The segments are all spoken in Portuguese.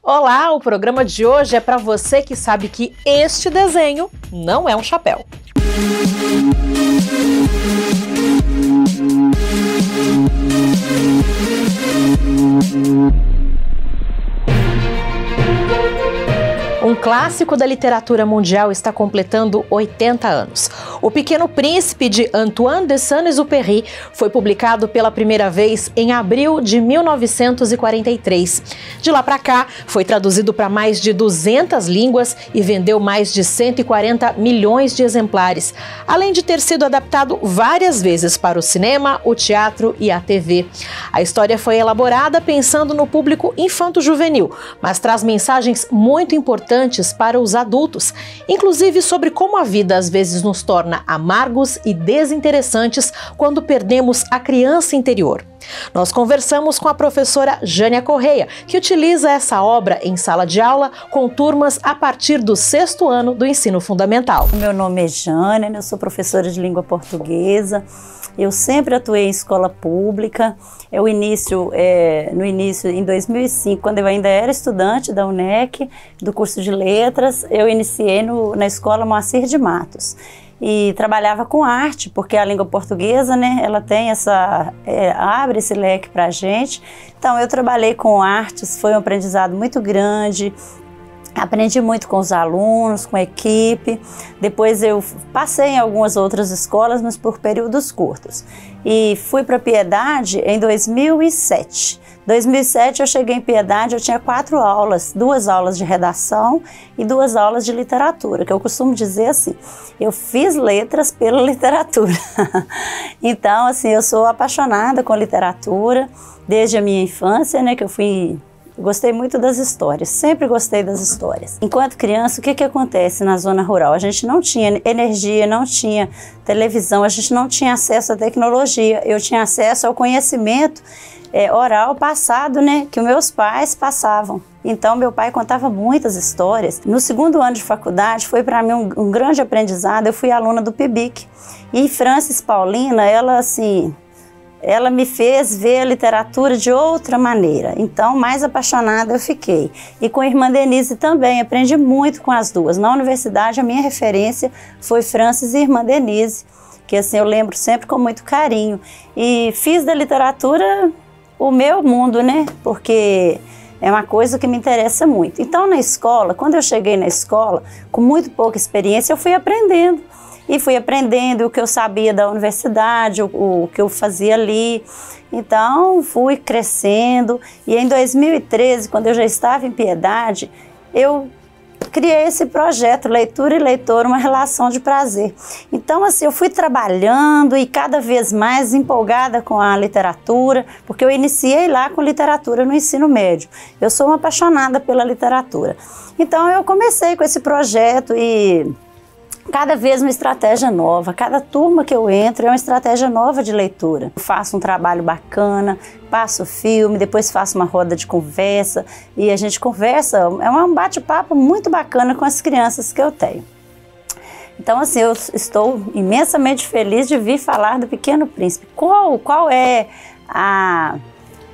Olá, o programa de hoje é para você que sabe que este desenho não é um chapéu. Um clássico da literatura mundial está completando 80 anos. O Pequeno Príncipe, de Antoine de Saint-Exupéry, foi publicado pela primeira vez em abril de 1943. De lá para cá, foi traduzido para mais de 200 línguas e vendeu mais de 140 milhões de exemplares, além de ter sido adaptado várias vezes para o cinema, o teatro e a TV. A história foi elaborada pensando no público infanto-juvenil, mas traz mensagens muito importantes para os adultos, inclusive sobre como a vida às vezes nos torna amargos e desinteressantes quando perdemos a criança interior. Nós conversamos com a professora Jânia Correia, que utiliza essa obra em sala de aula com turmas a partir do 6º ano do ensino fundamental. Meu nome é Jânia, eu sou professora de língua portuguesa. Eu sempre atuei em escola pública. No início, em 2005, quando eu ainda era estudante da UNEC, do curso de letras, eu iniciei na escola Moacir de Matos. E trabalhava com arte, porque a língua portuguesa, né, ela tem abre esse leque para a gente. Então eu trabalhei com artes, foi um aprendizado muito grande. Aprendi muito com os alunos, com a equipe. Depois eu passei em algumas outras escolas, mas por períodos curtos. E fui para Piedade em 2007. Em 2007 eu cheguei em Piedade, eu tinha 4 aulas, 2 aulas de redação e 2 aulas de literatura, que eu costumo dizer assim, eu fiz letras pela literatura. Então, assim, eu sou apaixonada com literatura desde a minha infância, né, que eu gostei muito das histórias, sempre gostei das histórias. Enquanto criança, o que acontece na zona rural? A gente não tinha energia, não tinha televisão, a gente não tinha acesso à tecnologia. Eu tinha acesso ao conhecimento oral passado, né, que os meus pais passavam. Então, meu pai contava muitas histórias. No 2º ano de faculdade, foi para mim um grande aprendizado. Eu fui aluna do PIBIC. E Francis Paulina, ela me fez ver a literatura de outra maneira, então mais apaixonada eu fiquei. E com a irmã Denise também, aprendi muito com as duas. Na universidade a minha referência foi Francis e irmã Denise, que assim eu lembro sempre com muito carinho. E fiz da literatura o meu mundo, né, porque é uma coisa que me interessa muito. Então na escola, quando eu cheguei na escola, com muito pouca experiência, eu fui aprendendo. E fui aprendendo o que eu sabia da universidade, o que eu fazia ali. Então, fui crescendo. E em 2013, quando eu já estava em Piedade, eu criei esse projeto, Leitura e Leitor, uma relação de prazer. Então, assim, eu fui trabalhando e cada vez mais empolgada com a literatura, porque eu iniciei lá com literatura no ensino médio. Eu sou uma apaixonada pela literatura. Então, eu comecei com esse projeto e cada vez uma estratégia nova, cada turma que eu entro é uma estratégia nova de leitura. Eu faço um trabalho bacana, passo filme, depois faço uma roda de conversa e a gente conversa, é um bate-papo muito bacana com as crianças que eu tenho. Então assim, eu estou imensamente feliz de vir falar do Pequeno Príncipe. Qual é a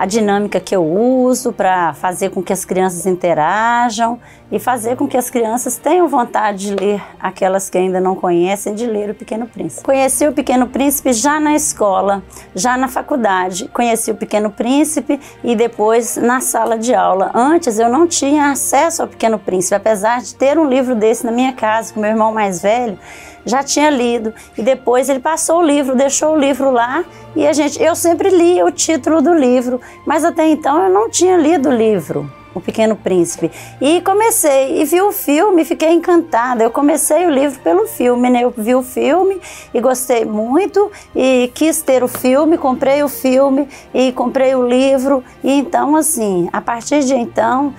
dinâmica que eu uso para fazer com que as crianças interajam e fazer com que as crianças tenham vontade de ler, aquelas que ainda não conhecem, de ler o Pequeno Príncipe. Conheci o Pequeno Príncipe já na escola, já na faculdade. Conheci o Pequeno Príncipe e depois na sala de aula. Antes eu não tinha acesso ao Pequeno Príncipe, apesar de ter um livro desse na minha casa, que meu irmão mais velho já tinha lido. E depois ele passou o livro, deixou o livro lá e eu sempre lia o título do livro, mas até então eu não tinha lido o livro, O Pequeno Príncipe. E comecei, e vi o filme, fiquei encantada. Eu comecei o livro pelo filme, né? Eu vi o filme e gostei muito e quis ter o filme, comprei o filme e comprei o livro. E então, assim, a partir de então,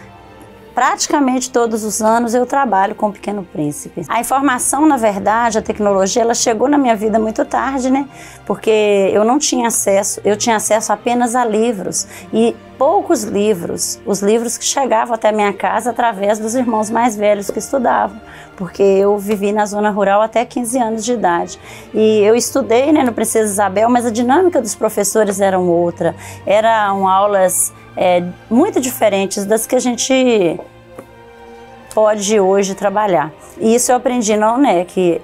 praticamente todos os anos eu trabalho com o Pequeno Príncipe. A informação, na verdade, a tecnologia, ela chegou na minha vida muito tarde, né? Porque eu não tinha acesso, eu tinha acesso apenas a livros e poucos livros, os livros que chegavam até minha casa através dos irmãos mais velhos que estudavam, porque eu vivi na zona rural até 15 anos de idade. E eu estudei, né, no Princesa Isabel, mas a dinâmica dos professores era outra. Eram aulas muito diferentes das que a gente pode hoje trabalhar. E isso eu aprendi na UNEC,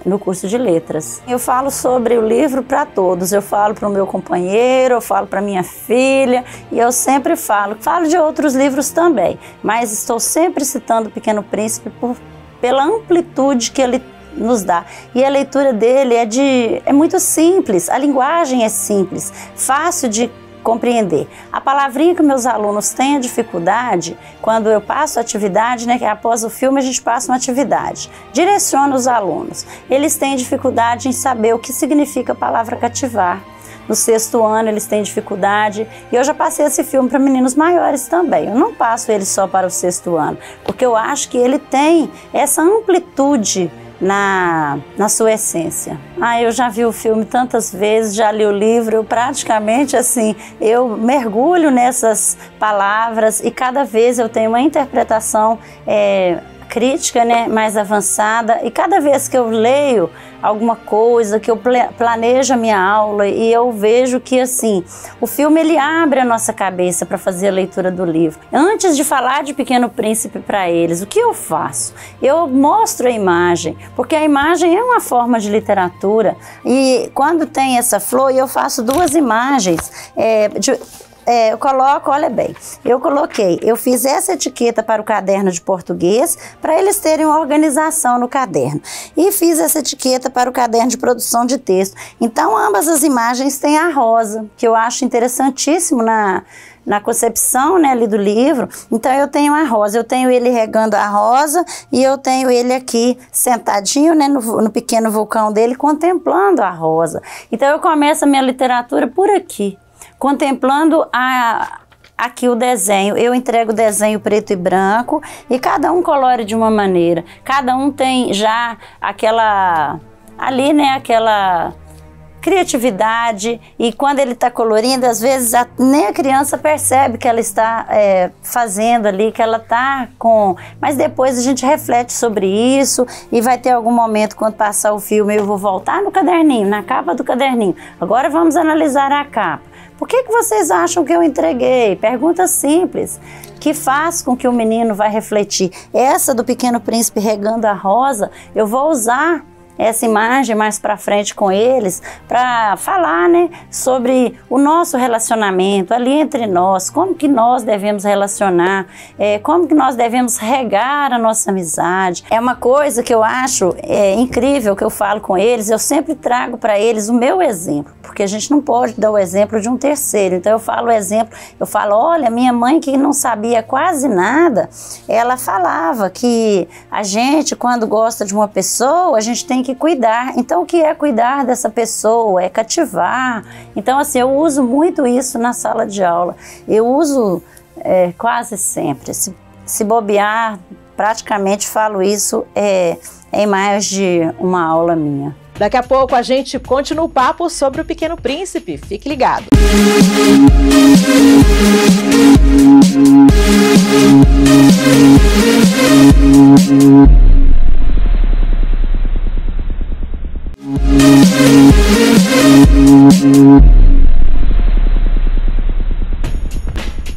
no curso de letras. Eu falo sobre o livro para todos, eu falo para o meu companheiro, eu falo para minha filha, e eu sempre falo de outros livros também, mas estou sempre citando O Pequeno Príncipe pela amplitude que ele nos dá. E a leitura dele é muito simples, a linguagem é simples, fácil de compreender. A palavrinha que meus alunos têm a dificuldade, quando eu passo a atividade, né, que após o filme a gente passa uma atividade, direciono os alunos. Eles têm dificuldade em saber o que significa a palavra cativar. No 6º ano eles têm dificuldade, e eu já passei esse filme para meninos maiores também. Eu não passo ele só para o 6º ano, porque eu acho que ele tem essa amplitude na sua essência. Eu já vi o filme tantas vezes, já li o livro, eu praticamente assim, eu mergulho nessas palavras e cada vez eu tenho uma interpretação crítica, né, mais avançada, e cada vez que eu leio alguma coisa, que eu planejo a minha aula e eu vejo que assim, o filme ele abre a nossa cabeça para fazer a leitura do livro. Antes de falar de Pequeno Príncipe para eles, o que eu faço? Eu mostro a imagem, porque a imagem é uma forma de literatura, e quando tem essa flor, eu faço 2 imagens eu coloco, olha bem, eu fiz essa etiqueta para o caderno de português, para eles terem uma organização no caderno. E fiz essa etiqueta para o caderno de produção de texto. Então, ambas as imagens têm a rosa, que eu acho interessantíssimo na concepção, né, ali do livro. Então, eu tenho a rosa, eu tenho ele regando a rosa e eu tenho ele aqui sentadinho, né, no pequeno vulcão dele, contemplando a rosa. Então, eu começo a minha literatura por aqui, contemplando aqui o desenho. Eu entrego o desenho preto e branco e cada um colore de uma maneira. Cada um tem já aquela criatividade, e quando ele está colorindo, às vezes nem a criança percebe que ela está fazendo ali, que ela está com... Mas depois a gente reflete sobre isso e vai ter algum momento, quando passar o filme, eu vou voltar no caderninho, na capa do caderninho. Agora vamos analisar a capa. Por que vocês acham que eu entreguei? Pergunta simples, que faz com que o menino vai refletir. Essa do Pequeno Príncipe regando a rosa, eu vou usar essa imagem mais para frente com eles, para falar, né, sobre o nosso relacionamento ali entre nós, como que nós devemos relacionar, como que nós devemos regar a nossa amizade. É uma coisa que eu acho incrível, que eu falo com eles, eu sempre trago para eles o meu exemplo, porque a gente não pode dar o exemplo de um terceiro. Então eu falo o exemplo, eu falo, olha, minha mãe, que não sabia quase nada, ela falava que a gente, quando gosta de uma pessoa, a gente tem que cuidar. Então, o que é cuidar dessa pessoa? É cativar. Então, assim, eu uso muito isso na sala de aula. Eu uso quase sempre. Se bobear, praticamente falo isso em mais de uma aula minha. Daqui a pouco a gente continua o papo sobre o Pequeno Príncipe. Fique ligado.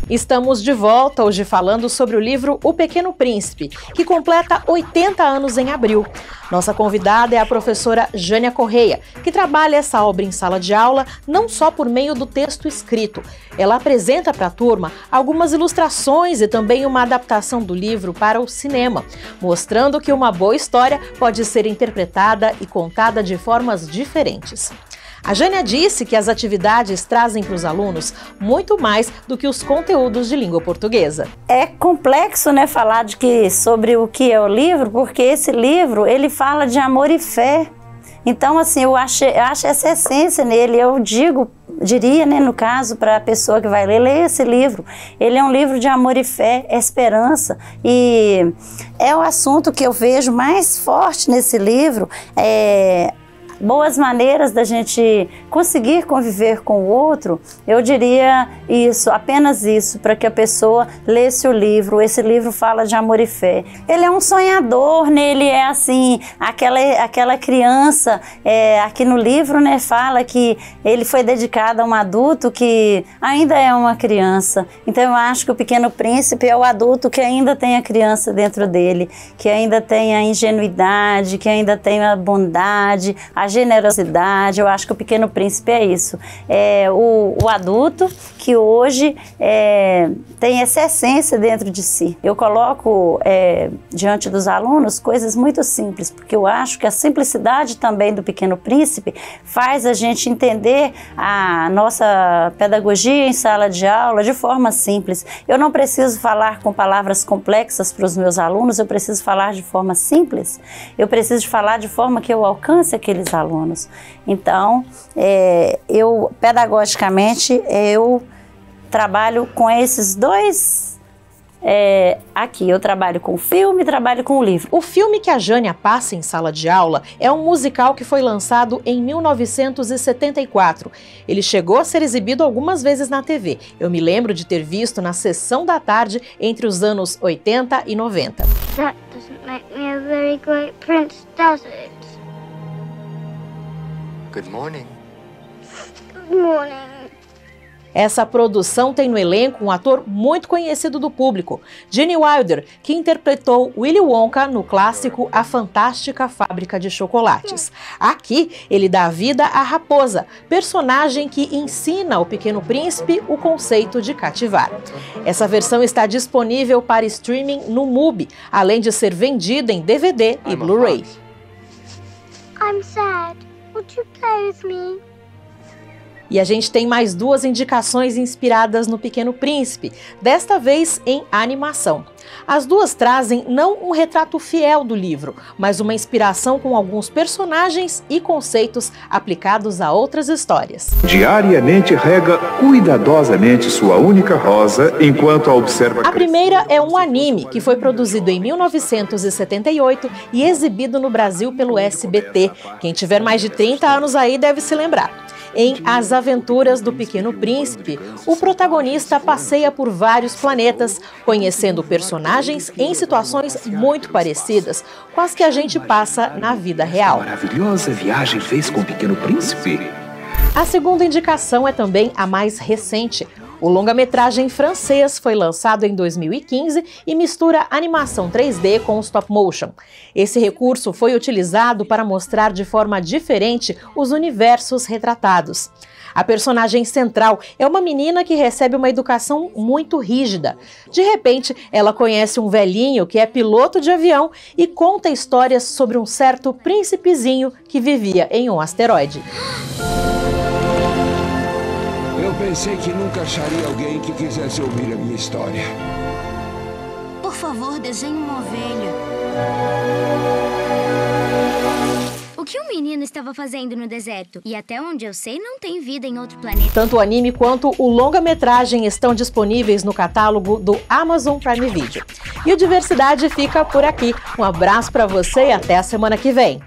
Estamos de volta hoje falando sobre o livro O Pequeno Príncipe, que completa 80 anos em abril. Nossa convidada é a professora Jânia Correia, que trabalha essa obra em sala de aula não só por meio do texto escrito. Ela apresenta para a turma algumas ilustrações e também uma adaptação do livro para o cinema, mostrando que uma boa história pode ser interpretada e contada de formas diferentes. A Jânia disse que as atividades trazem para os alunos muito mais do que os conteúdos de língua portuguesa. É complexo, né, falar sobre o que é o livro, porque esse livro, ele fala de amor e fé. Então, assim, eu acho essa essência nele. Eu diria, né, no caso, para a pessoa que vai ler, leia esse livro. Ele é um livro de amor e fé, esperança. E é o assunto que eu vejo mais forte nesse livro, boas maneiras da gente conseguir conviver com o outro, eu diria isso, apenas isso, para que a pessoa lesse o livro. Esse livro fala de amor e fé. Ele é um sonhador, né? Ele é assim, aquela criança, aqui no livro, né, fala que ele foi dedicado a um adulto que ainda é uma criança. Então eu acho que o Pequeno Príncipe é o adulto que ainda tem a criança dentro dele, que ainda tem a ingenuidade, que ainda tem a bondade, a generosidade. Eu acho que o Pequeno Príncipe é isso. É o adulto que hoje tem essa essência dentro de si. Eu coloco diante dos alunos coisas muito simples, porque eu acho que a simplicidade também do Pequeno Príncipe faz a gente entender a nossa pedagogia em sala de aula de forma simples. Eu não preciso falar com palavras complexas para os meus alunos, eu preciso falar de forma simples, eu preciso falar de forma que eu alcance aqueles alunos. Então, pedagogicamente, eu trabalho com esses dois. Aqui eu trabalho com o filme e trabalho com o livro. O filme que a Jânia passa em sala de aula é um musical que foi lançado em 1974. Ele chegou a ser exibido algumas vezes na TV. Eu me lembro de ter visto na sessão da tarde entre os anos 80 e 90. That doesn't make me a very great prince, does it? Good morning. Good morning. Essa produção tem no elenco um ator muito conhecido do público, Gene Wilder, que interpretou Willy Wonka no clássico A Fantástica Fábrica de Chocolates. Aqui, ele dá vida à raposa, personagem que ensina ao Pequeno Príncipe o conceito de cativar. Essa versão está disponível para streaming no MUBI, além de ser vendida em DVD e Blu-ray. I'm sad. Would you play with me? E a gente tem mais duas indicações inspiradas no Pequeno Príncipe, desta vez em animação. As duas trazem não um retrato fiel do livro, mas uma inspiração com alguns personagens e conceitos aplicados a outras histórias. Diariamente rega cuidadosamente sua única rosa enquanto a observa crescer. A primeira é um anime que foi produzido em 1978 e exibido no Brasil pelo SBT. Quem tiver mais de 30 anos aí deve se lembrar. Em As Aventuras do Pequeno Príncipe, o protagonista passeia por vários planetas, conhecendo personagens em situações muito parecidas com as que a gente passa na vida real. Maravilhosa viagem fez com o Pequeno Príncipe. A segunda indicação é também a mais recente. O longa-metragem francês foi lançado em 2015 e mistura animação 3D com stop motion. Esse recurso foi utilizado para mostrar de forma diferente os universos retratados. A personagem central é uma menina que recebe uma educação muito rígida. De repente, ela conhece um velhinho que é piloto de avião e conta histórias sobre um certo príncipezinho que vivia em um asteroide. Eu pensei que nunca acharia alguém que quisesse ouvir a minha história. Por favor, desenhe uma ovelha. O que um menino estava fazendo no deserto? E até onde eu sei, não tem vida em outro planeta. Tanto o anime quanto o longa-metragem estão disponíveis no catálogo do Amazon Prime Video. E o Diversidade fica por aqui. Um abraço para você e até a semana que vem.